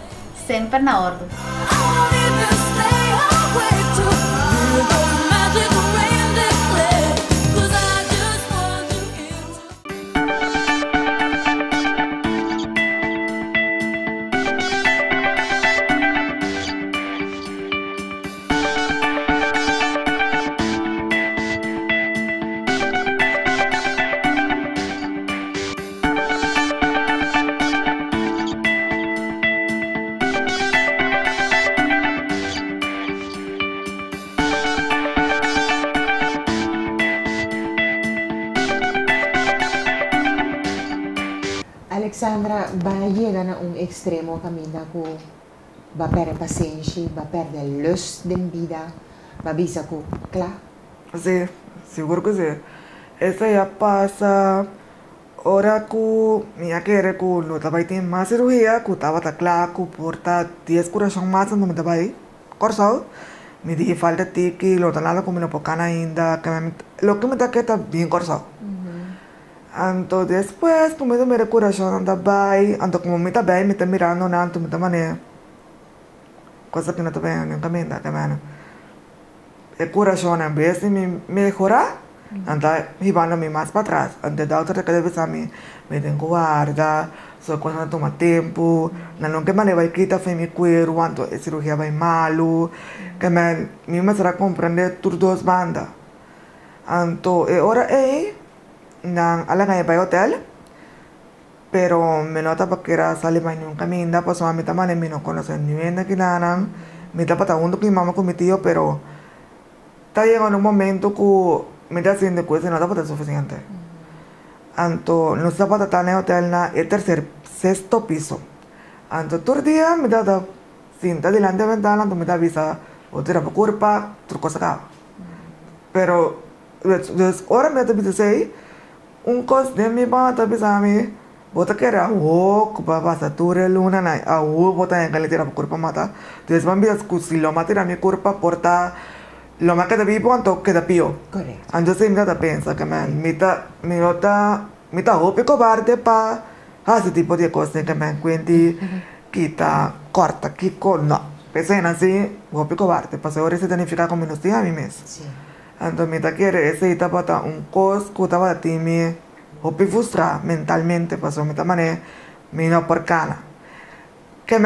Siempre na orden. Alexandra, va a llegar a un extremo camina que va a perder paciencia, va a perder lust de vida, va a visa que, claro. Sí, seguro que sí. Eso ya pasa. Ahora que me quiere que no estaba ahí más cirugía, que estaba claro que porta 10 corazón más no me estaba ahí. Corsado. Me dije falta tiki, lo tanto como no pocana ainda, lo que me está que está bien corsado. Entonces después, como me da corazón anda bem, entonces como me está bem, me está mirando nanto, me está mané. Cosa que no está bem, nunca me da, también. El corazón en vez de mejorar, entonces llevándome más para atrás. Entonces la otra cada vez a mí me tengo guarda, soy cuando toma tiempo, no que me va a quitar fe mi cuero, cuando es cirugía va malo, que me será comprender tus dos bandas. Entonces ahora a la calle para el hotel, pero me nota porque era salir más nunca me inda, pues a mí también me no conocen ni bien aquí nada, me está pasando con mi mamá con mi tío, pero está llegando un momento que me está haciendo cosas no está suficiente. Entonces, no está para estar en el hotel, el sexto piso. Entonces, todo el día me da cinta delante de la ventana, entonces me da visa, o tira por culpa, otra cosa acá. Pero, ahora me da visa ahí, un cos de mi mamá está visa a mí, bota que era, que va a pasar toda la luna, bota en que le tira por culpa mata. Entonces, me da que si lo mata a mi culpa, porta. Lo más que te vivo anto que te pío. Correcto. Entonces me piensa que me está hopi cobarde para ese tipo de cosas que me cuenti quita corta kiko no. Pensé así hopi cobarde para ahora se significa como no estoy a mi mes. Sí. Entonces me quiere ese ita para un cos que estaba a ti me hopi frustra mentalmente pasó me mané me no por cana. Que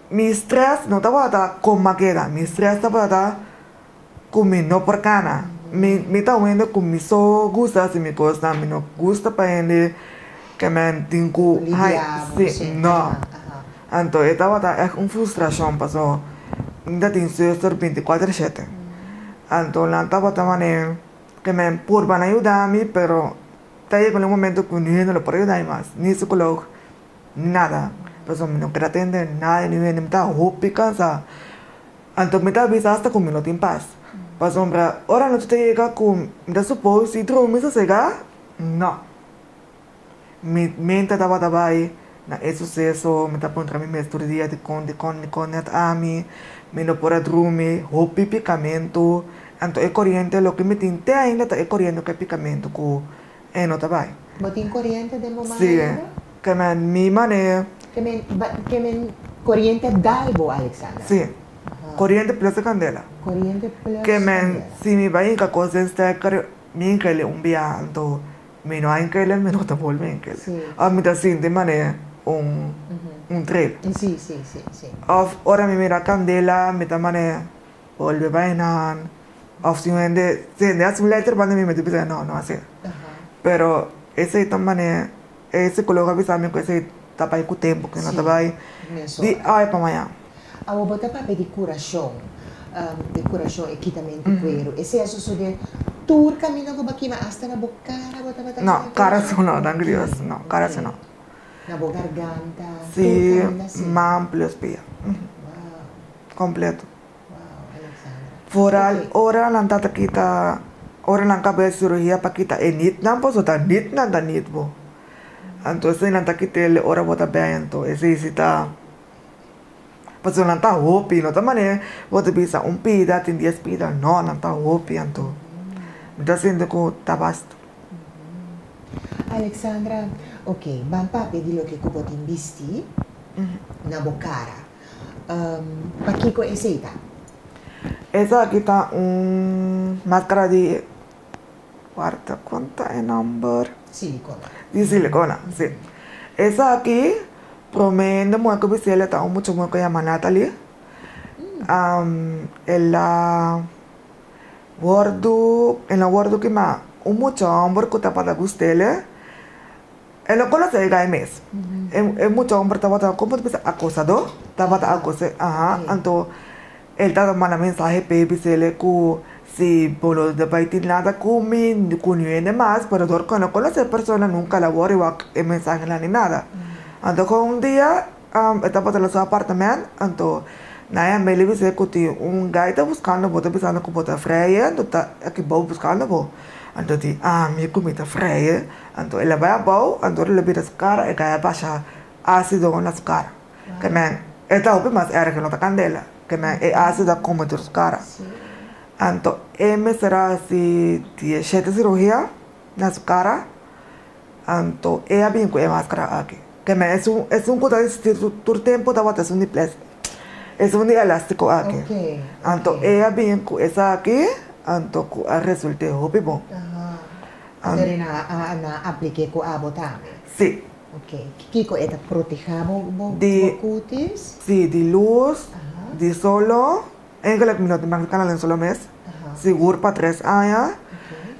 mi estrés no estaba con maqueda, mi estrés estaba con no por cana. Me está viendo con mi so gusta si me gusta, me no gusta para gente que me tengo sí, no. Entonces estaba es una frustración pasó. Me tengo esto 24/7. Entonces la estaba también que me van a ayudarme, pero está llegando un momento que no lo puedo ayudar más, ni psicólogo, ni nada. Pues me no quiero atender nada, ni me está hopi cansada. Entonces me está avisando hasta con mi no tiene paz. Para sombra, ahora no te llega con, me supongo, si tú me se llega, no. Mi mente estaba ahí, eso suceso, me está poniendo mi estudia de con a mí, me no por dormir, o picamento, entonces corriente, lo que me tinte ainda es corriente que picamento, que no estaba ahí. ¿Botín corriente de momento? Sí, que mi manera. Que me corriente dalbo, Alexandra. Sí. Corriente plus de candela. Corriente plus que si mi va a cosa está mi que le un viando mi no hay que le me no te vuelve que a mí te siente manera un trip sí ahora mi mira candela me ta manera vuelve bainan of si de hace un letter cuando me dice no así pero ese tan manera ese psicólogo avisame que ese tapa el tiempo que no te va di ay para mañana a bota para pedir coração equitamente cuero. Esse é sucede tur camino como aqui mas hasta na boca bota no, cara no, tan grios, no, cara no. Na boca garganta. Sí, más amplio pia. Completo. Foral, ora la tata kita, ora la cabeza cirugía pa kita enit nampo so tan nit na danit bo. Entonces la tata kita le ora bota bento, ese está pues no está hopi, no está manera, vos te pisa un pida, ten 10 pida, no está hopi, entonces. Me está haciendo que está basta. Alexandra, ok, van pa pedir lo que cubo te invisti, na bocara. Pa kiko esa Esa aquí está un máscara de cuarta, ¿cuánta es number? Silicona. De silicona, sí. Esa aquí promendo muy que visible está mucho muy que llama Natalie. En la guardo que más un mucho hombre que está para gustarle. En lo que no se llega mes. Es mucho hombre está como te dice acosador, está para acosar, entonces él está dando mensaje para visible que si por los de bailar nada con más, pero no conoce persona nunca la voy a el mensaje ni nada. Anto con un día, estaba en su apartamento, anto, naya me le dice que un guy está buscando, bota pensando que bota freie, anto está aquí bau buscando bo. Anto di, mi comida freie, anto ele vai a bau, anto ele vira su cara e cae baixa ácido na su cara. Que man, esta é mais erg que não tá candela, que man é ácido como de su cara. Anto, me será assim, 17 cirurgia na su cara, anto, bem com a máscara aqui. Que man, é coisa que todo tempo tá botando um place. É um elástico aqui. Okay. Anto, bem com essa aqui, anto, a resulta é bom. Dari na aplique ko abo tame. Sim. Ok. Kiko eta protejamo mo cutis? Sim, de luz, de solo. Eigenlijk minutos más canal en solo mes. Seguro para 3 años.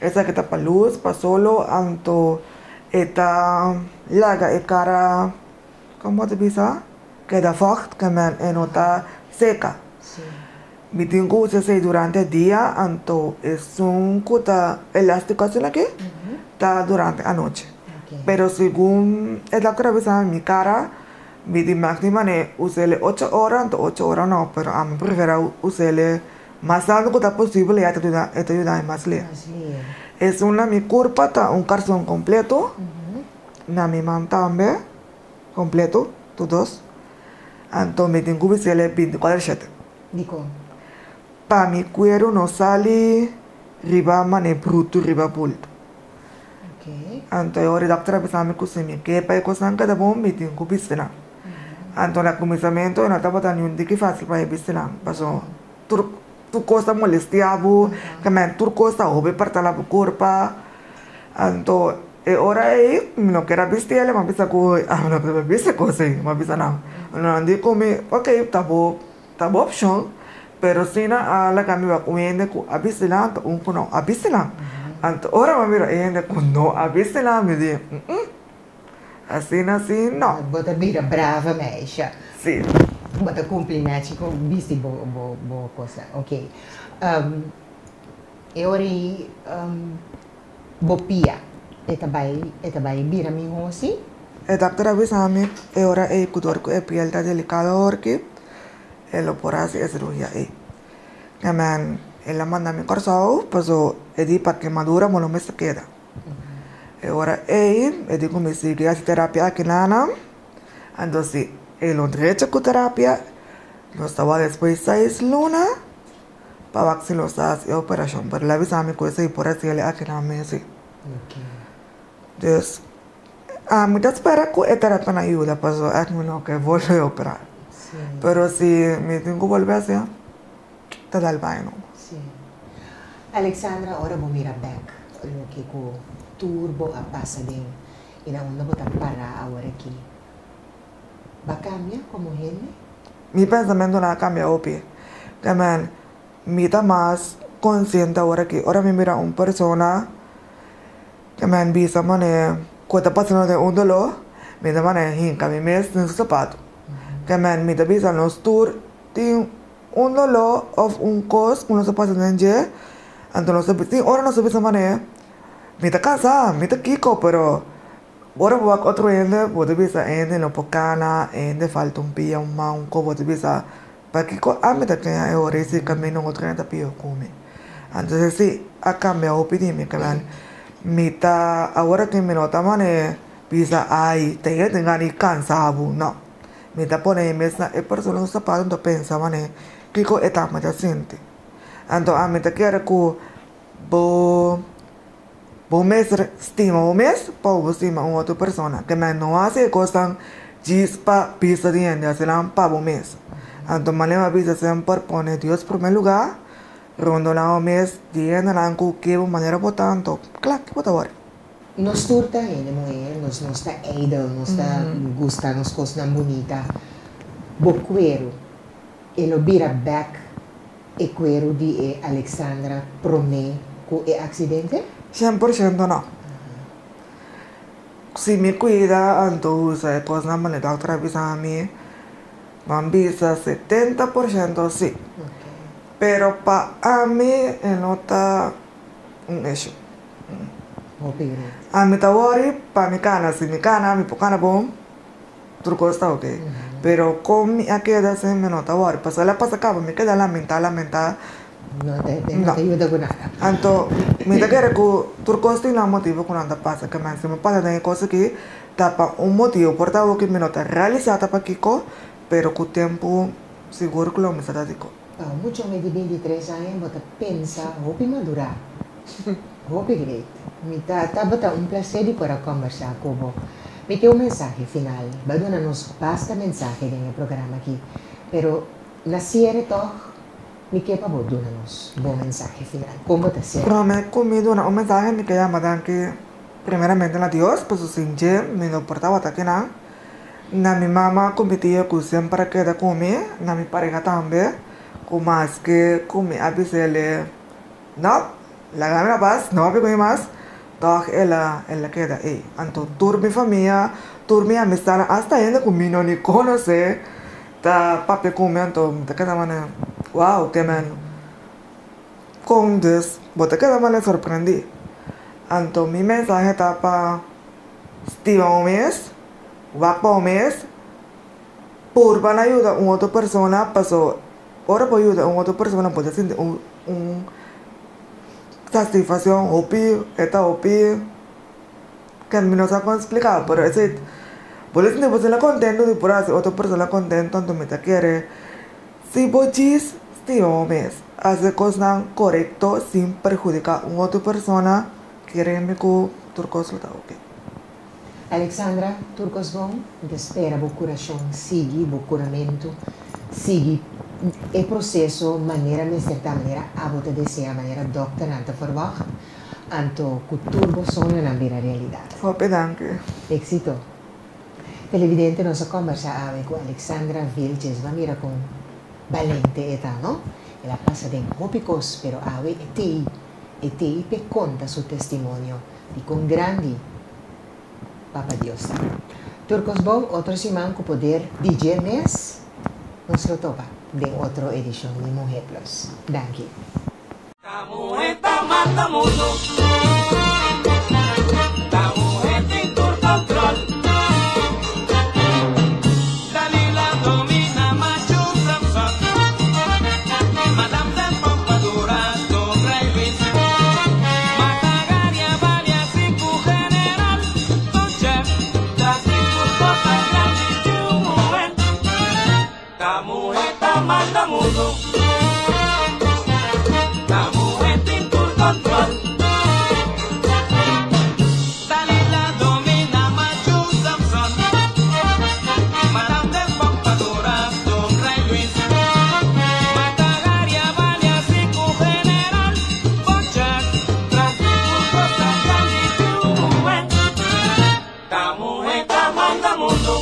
Esa que está para luz, para solo, anto eta laga e cara, ¿cómo te pisa? Que da vocht, que men está seca. Mi tengo que durante el día, anto es un cuta elástico así aquí, está durante la noche. Pero según el doctor avisa en mi cara, mi máxima es usarle 8 horas, 8 horas no, pero a mí prefiero usarle más tanto que posible y te ayuda más lejos. Es una mi curva, está un calzón completo, na mi man también, completo, todos. Entonces me tengo que usarle 24/7. Dico. Para mi cuero no sale riba mane bruto, riba bulto. Entonces ahora el doctor avisa que se me queda para cosas que debo me tengo que usarle. Entonces, el comenzamiento no estaba tan fácil para visitar. Pasó, tu cosa molestiavo, que me tu cosa obvio para la curva. Entonces, ahora no quiero visitar, me avisa que no quiero visitar cosas, me avisa nada. No digo que, ok, tabo opción, pero si no, la cambio va comiendo a visitar, un no a visitar. Entonces, ahora me mira, no a visitar, me dice, assim, não. Bota vira brava meisha. Sim. Bota cumprimenti com visti boa coisa. Ok. E ori bopia. Eta bai vira mi hosi. E doctor avisami, e ora kudor ko piel ta delicado orki. E lo porasi e cirugía Kaman, ela manda mi corsao, paso di para quemadura mo no me se queda. Agora eu digo me sigue a terapia aqui na entonces ele derecho com terapia nós estava depois 6 lunas para ver se nós faz a operação para lá avisar me coisa e por assim ele aqui na mesa. Então me dá espera que a terapia não ajuda para aqui não que voltar a operar. Pero se me tenho que volver assim tá dal bem. Alexandra ora vou mirar back lo que ko turbo a passa din ina onda botar para agora aqui. Va cambia como ele? Mi pensamento não cambia opi. Que man, me tá mais consciente agora que ora me mira uma pessoa que man bisa mané quando passando de um dolor, me dá mané hinca me mês no sapato. Que man me dá bisa no tour tem um dolor ou coisa que não se passa nem je. Então não se tem ora não se bisa mané me tá casa, me tá kiko, pero agora vou a outro ende, pode bisa ende no pocana, ende falta pia, mão, co pode bisa, para kiko me tá que é hora esse caminho outro ende pio come. Então se a cambia opinião me que me tá agora que me nota mane bisa ai, tem ni cansado, não. Me tá pone mesa e persona no sapato do pensa mane kiko eta me tá sente. Então me tá quer que vou estima o mês para estima uma outra pessoa que não hace coisas diz para pisa de gente assim lá para o mês. Então maneira pisa sempre põe Deus em primeiro lugar, rondo lá o mês de gente lá com que maneira botando, claro que bota agora. Nós turta ainda mulher, nós está idol, nós está gusta, nós coisa bonita. Bo cuero, ele vira back e cuero de Alexandra prome com o acidente? 100% no. Si me cuida, entonces cosas me le da otra vez a mí. Van visa 70% sí. Pero para mí no está un issue. A mí está worry, para mi cana, si mi cana, mi pocana bom. turco está ok. Pero con mi queda se me nota ahora. Pasa la pasa acá, me queda lamenta. No te ayuda con nada. Anto, me da que turco está un motivo con anda pasa. Que me pasa de cosas que tapa un motivo por tal que me nota realizada para Kiko, pero con tiempo seguro que lo me está dico. Mucho me di 23 años, bota pensa, hopi madurar. Hopi great. Mi tata bota un placer di poder conversar con vos. Me queda un mensaje final. Baduna nos basta mensaje en el programa aquí. Pero nasiere toch, me queda para vos nos buen mensaje final. ¿Cómo te sientes? Pero me comido un mensaje me queda más que primeramente a Dios, pues sin me no importaba hasta que nada. Na mi mamá competía con siempre queda comer, na mi pareja también, con más que comer a veces no, la gana paz, no va a más, todo ella queda ahí. Entonces, toda mi familia, toda mi amistad, hasta ella conmigo ni conoce, ta papi come, entonces te queda manera, wow, que man, con this, te queda manera sorprendí. Entonces, mi mensaje está para Steve Omes, Guapo Omes, por van a ayudar a una otra persona, pasó, ahora para ayudar a una otra persona, puede sentir un satisfacción, opi, que no sé cómo explicar, pero es decir, puede sentir persona contento y por hacer otra persona contenta, entonces me quiere, si vos dices, Steve Omes, hace cosas correctas sin perjudicar a una otra persona, quiere que turcos lo está ok. Alexandra, turcos bom, te espera bo coração, sigue bo curamento, sigue o processo, maneira de certa maneira, a você deseja, maneira doctor, não te verwacht, anto culturbo sonho na vida realidade. Hope, danke. Éxito. Televidente, nossa conversa com Alexandra Vilches, vamos mira com valente eta, não? Ela passa de hópicos, pero ave e te conta seu testemunho, e com grande Papa Dios. Turcos Bow, otro simán con poder DJ mes, nos lo topa de otra edición de Mujer Plus. Thank you. La mujer está manda mundo. La mujer tiene tu control. Dalila domina macho Samson. Madame de Pompadour, Don Rey Luis. Matagaria, Valia, Cinco General. Don Chef, la Cinco Cosas Grandes de un mujer. La mujer está manda mundo. La mujer tiene tu control. Dalila domina macho Samson. Madame de Pompadour, Don Rey Luis. Matagaria, Valia, Cinco General. Bonchar, tras Cinco Cosas Grandes de un mujer. La mujer está manda mundo.